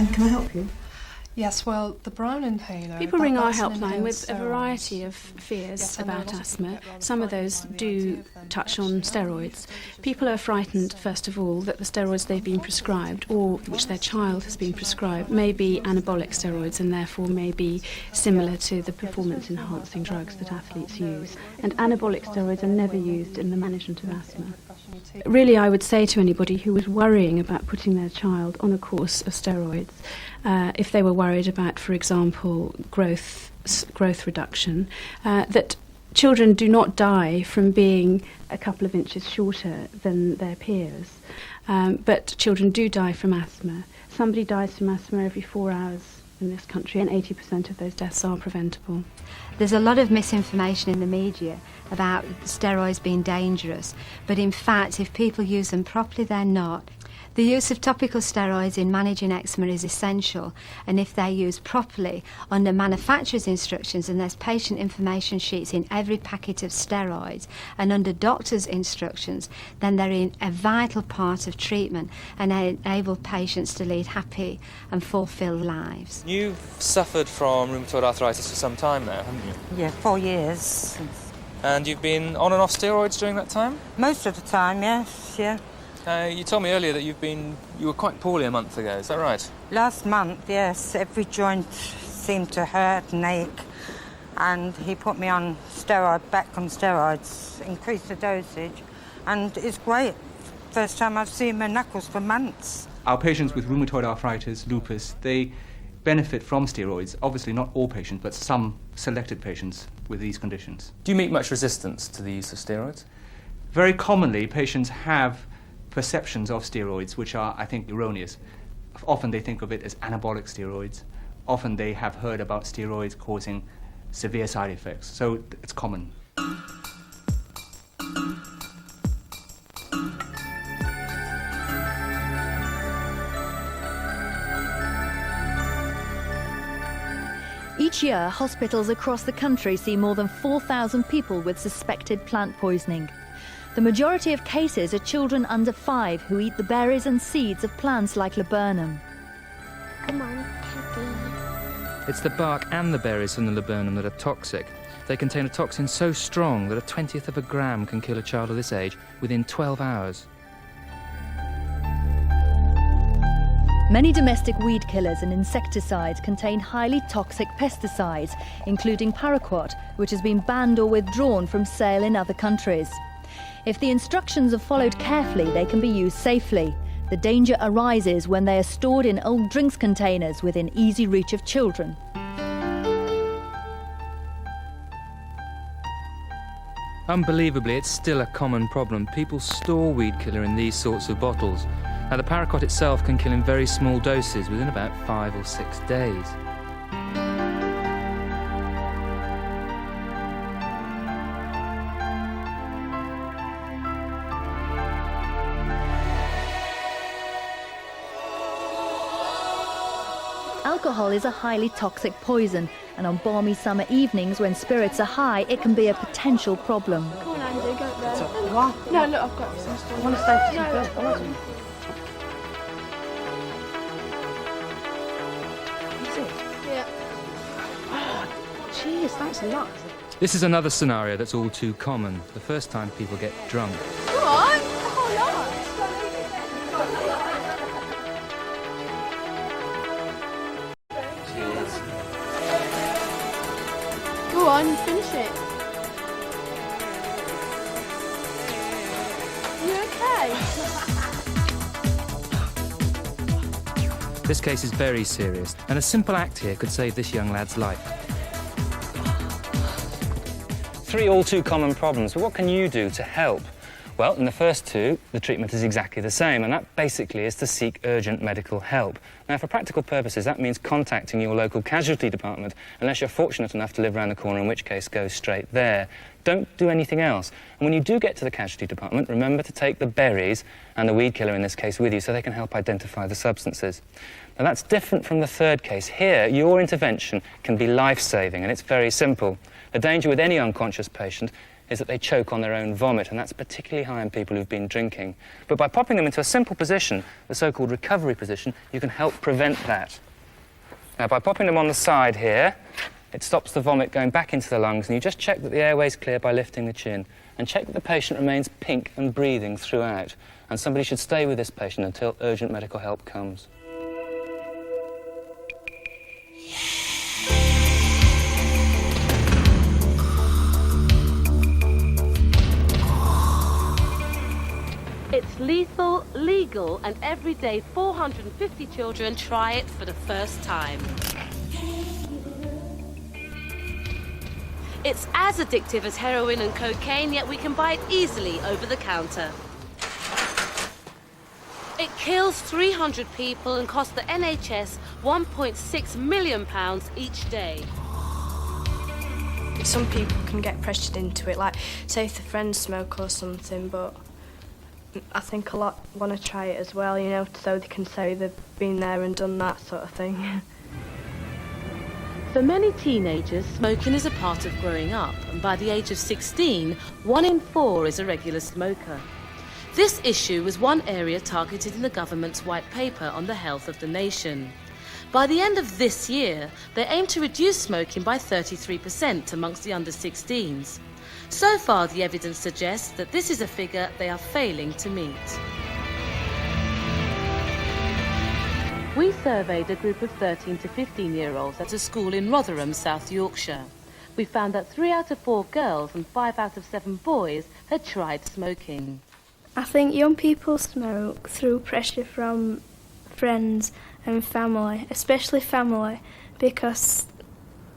can I help you? Yes, well, the brown inhaler... People ring our helpline with a variety of fears about asthma. Some of those do touch on steroids. People are frightened, first of all, that the steroids they've been prescribed, or which their child has been prescribed, may be anabolic steroids and therefore may be similar to the performance-enhancing drugs that athletes use. And anabolic steroids are never used in the management of asthma. Really, I would say to anybody who was worrying about putting their child on a course of steroids, if they were worried about, for example, growth reduction, that children do not die from being a couple of inches shorter than their peers, but children do die from asthma. Somebody dies from asthma every 4 hours in this country, and 80% of those deaths are preventable. There's a lot of misinformation in the media about steroids being dangerous, but in fact, if people use them properly, they're not. The use of topical steroids in managing eczema is essential, and if they're used properly under manufacturer's instructions, and there's patient information sheets in every packet of steroids, and under doctor's instructions, then they're a vital part of treatment and enable patients to lead happy and fulfilled lives. You've suffered from rheumatoid arthritis for some time now, haven't you? Yeah, 4 years. And you've been on and off steroids during that time? Most of the time, yes, yeah. You told me earlier that you were quite poorly a month ago, is that right? Last month, yes, every joint seemed to hurt and ache, and he put me on back on steroids, increased the dosage, and it's great. First time I've seen my knuckles for months. Our patients with rheumatoid arthritis, lupus, they benefit from steroids. Obviously not all patients, but some selected patients with these conditions. Do you meet much resistance to the use of steroids? Very commonly, patients have perceptions of steroids which are, I think, erroneous. Often they think of it as anabolic steroids. Often they have heard about steroids causing severe side effects, so it's common. Each year, hospitals across the country see more than 4,000 people with suspected plant poisoning. The majority of cases are children under 5 who eat the berries and seeds of plants like laburnum. Come on, Teddy. It's the bark and the berries from the laburnum that are toxic. They contain a toxin so strong that a 1/20th of a gram can kill a child of this age within 12 hours. Many domestic weed killers and insecticides contain highly toxic pesticides, including paraquat, which has been banned or withdrawn from sale in other countries. If the instructions are followed carefully, they can be used safely. The danger arises when they are stored in old drinks containers within easy reach of children. Unbelievably, it's still a common problem. People store weed killer in these sorts of bottles. Now, the paraquat itself can kill in very small doses within about 5 or 6 days. Alcohol is a highly toxic poison, and on balmy summer evenings when spirits are high, it can be a potential problem. Come on, Andy, go there. What? No, look, I've got some stuff. I want to stay for some No, first. I want to. Is it? Yeah. Oh, jeez, thanks a lot. This is another scenario that's all too common. The first time people get drunk. Come on, a whole lot. Go on, finish it. You okay? This case is very serious, and a simple act here could save this young lad's life. 3 all too common problems, but what can you do to help? Well, in the first 2, the treatment is exactly the same, and that basically is to seek urgent medical help. Now, for practical purposes, that means contacting your local casualty department, unless you're fortunate enough to live around the corner, in which case go straight there. Don't do anything else. And when you do get to the casualty department, remember to take the berries, and the weed killer in this case, with you, so they can help identify the substances. Now, that's different from the third case. Here, your intervention can be life-saving, and it's very simple. The danger with any unconscious patient is that they choke on their own vomit, and that's particularly high in people who've been drinking. But by popping them into a simple position, the so-called recovery position, you can help prevent that. Now, by popping them on the side here, it stops the vomit going back into the lungs, and you just check that the airway's clear by lifting the chin, and check that the patient remains pink and breathing throughout. And somebody should stay with this patient until urgent medical help comes. It's lethal, legal, and every day 450 children try it for the first time. It's as addictive as heroin and cocaine, yet we can buy it easily over the counter. It kills 300 people and costs the NHS £1.6 million each day. Some people can get pressured into it, like say if the friends smoke or something, but I think a lot want to try it as well, you know, so they can say they've been there and done that sort of thing. For many teenagers, smoking is a part of growing up, and by the age of 16, 1 in 4 is a regular smoker. This issue was one area targeted in the government's white paper on the health of the nation. By the end of this year, they aim to reduce smoking by 33% amongst the under-16s. So far, the evidence suggests that this is a figure they are failing to meet. We surveyed a group of 13 to 15-year-olds at a school in Rotherham, South Yorkshire. We found that 3 out of 4 girls and 5 out of 7 boys had tried smoking. I think young people smoke through pressure from friends and family, especially family, because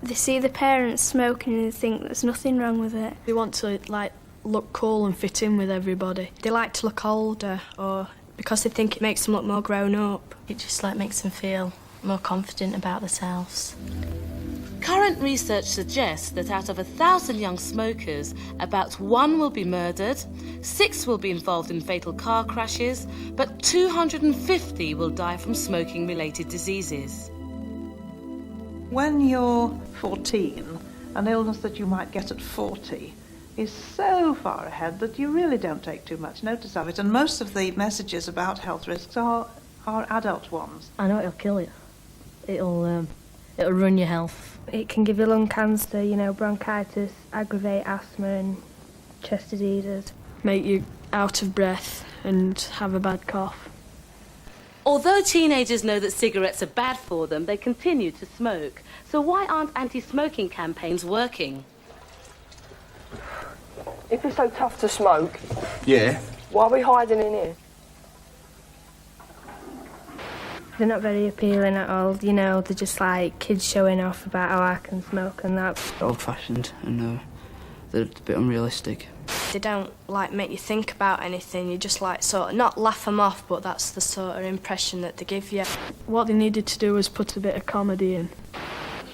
they see the parents smoking and they think there's nothing wrong with it. They want to, like, look cool and fit in with everybody. They like to look older, or because they think it makes them look more grown up. It just, like, makes them feel more confident about themselves. Current research suggests that out of 1,000 young smokers, about 1 will be murdered, 6 will be involved in fatal car crashes, but 250 will die from smoking-related diseases. When you're 14, an illness that you might get at 40 is so far ahead that you really don't take too much notice of it. And most of the messages about health risks are adult ones. I know it'll kill you. It'll ruin your health. It can give you lung cancer, you know, bronchitis, aggravate asthma and chest diseases. Make you out of breath and have a bad cough. Although teenagers know that cigarettes are bad for them, they continue to smoke. So why aren't anti-smoking campaigns working? If it's so tough to smoke, yeah, why are we hiding in here? They're not very appealing at all, you know, they're just like kids showing off about how I can smoke and that. Old-fashioned and they're a bit unrealistic. They don't, like, make you think about anything. You just, like, sort of, not laugh them off, but that's the sort of impression that they give you. What they needed to do was put a bit of comedy in.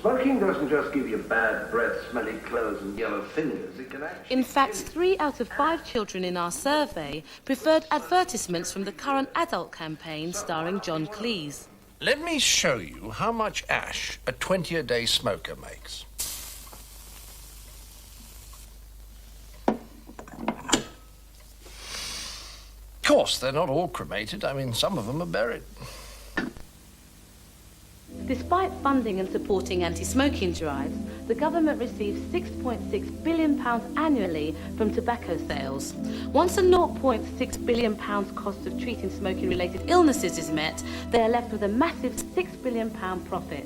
Smoking doesn't just give you bad breath, smelly clothes and yellow fingers. It can actually... In fact, 3 out of 5 children in our survey preferred advertisements from the current adult campaign starring John Cleese. Let me show you how much ash a 20-a-day smoker makes. Of course, they're not all cremated. I mean, some of them are buried. Despite funding and supporting anti-smoking drives, the government receives £6.6 billion annually from tobacco sales. Once a £0.6 billion cost of treating smoking-related illnesses is met, they are left with a massive £6 billion profit.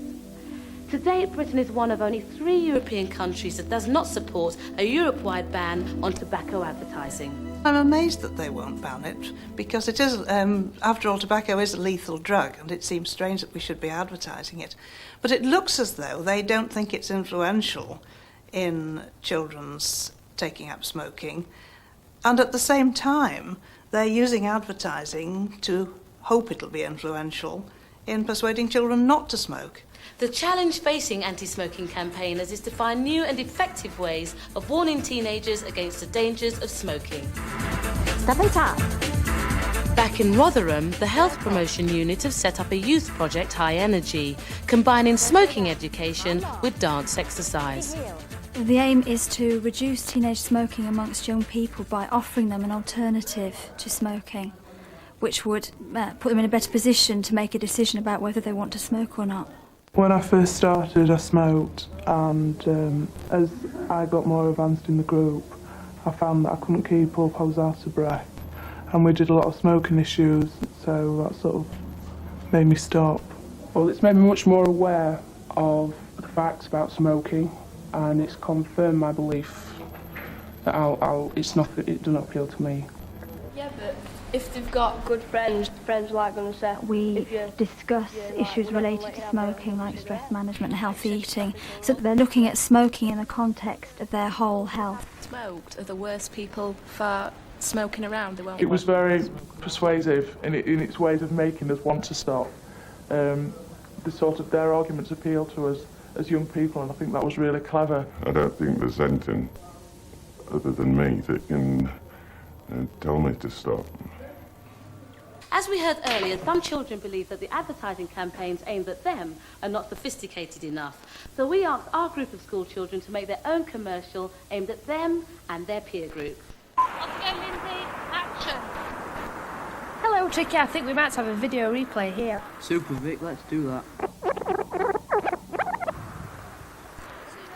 To date, Britain is one of only 3 European countries that does not support a Europe-wide ban on tobacco advertising. I'm amazed that they won't ban it, because it is, after all, tobacco is a lethal drug, and it seems strange that we should be advertising it. But it looks as though they don't think it's influential in children's taking up smoking, and at the same time, they're using advertising to hope it'll be influential in persuading children not to smoke. The challenge facing anti-smoking campaigners is to find new and effective ways of warning teenagers against the dangers of smoking. Step and tap. Back in Rotherham, the Health Promotion Unit have set up a youth project, High Energy, combining smoking education with dance exercise. The aim is to reduce teenage smoking amongst young people by offering them an alternative to smoking, which would put them in a better position to make a decision about whether they want to smoke or not. When I first started, I smoked, and as I got more advanced in the group, I found that I couldn't keep up, I was out of breath, and we did a lot of smoking issues, so that sort of made me stop. Well, it's made me much more aware of the facts about smoking, and it's confirmed my belief that it doesn't appeal to me. Yeah, but if they've got good friends are like going to say... We discuss issues related to smoking, like stress management and healthy eating, so they're looking at smoking in the context of their whole health. Smoked are the worst people for smoking around. They won't. It was very persuasive in its ways of making us want to stop. Their arguments appeal to us as young people, and I think that was really clever. I don't think there's anything other than me that can tell me to stop. As we heard earlier, some children believe that the advertising campaigns aimed at them are not sophisticated enough. So we asked our group of school children to make their own commercial aimed at them and their peer group. Let's go, Lindsay. Action. Hello, Tricky. I think we might have a video replay here. Super, Vic, let's do that.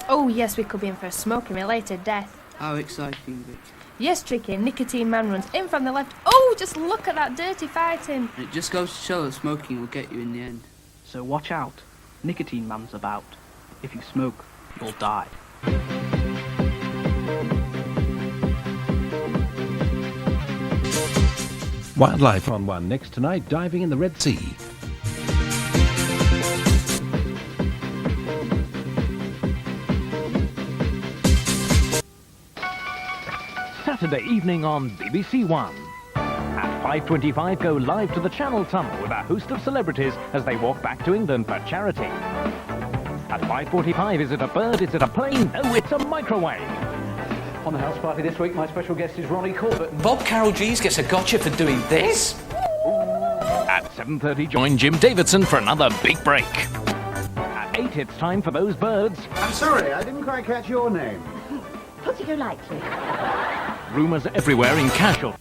Oh, yes, we could be in for a smoking-related death. How exciting, Vic. Yes, Tricky, Nicotine Man runs in from the left. Oh, just look at that dirty fighting. It just goes to show that smoking will get you in the end. So watch out. Nicotine Man's about. If you smoke, you'll die. Wildlife on One next tonight, diving in the Red Sea. Saturday evening on BBC One. At 5:25, go live to the Channel Tunnel with a host of celebrities as they walk back to England for charity. At 5:45, is it a bird? Is it a plane? No, it's a microwave. On the house party this week, my special guest is Ronnie Corbett. Bob Carroll G's gets a gotcha for doing this. At 7:30, join Jim Davidson for another big break. At 8, it's time for those birds. I'm sorry, I didn't quite catch your name. Put it lightly. Rumours everywhere in casual.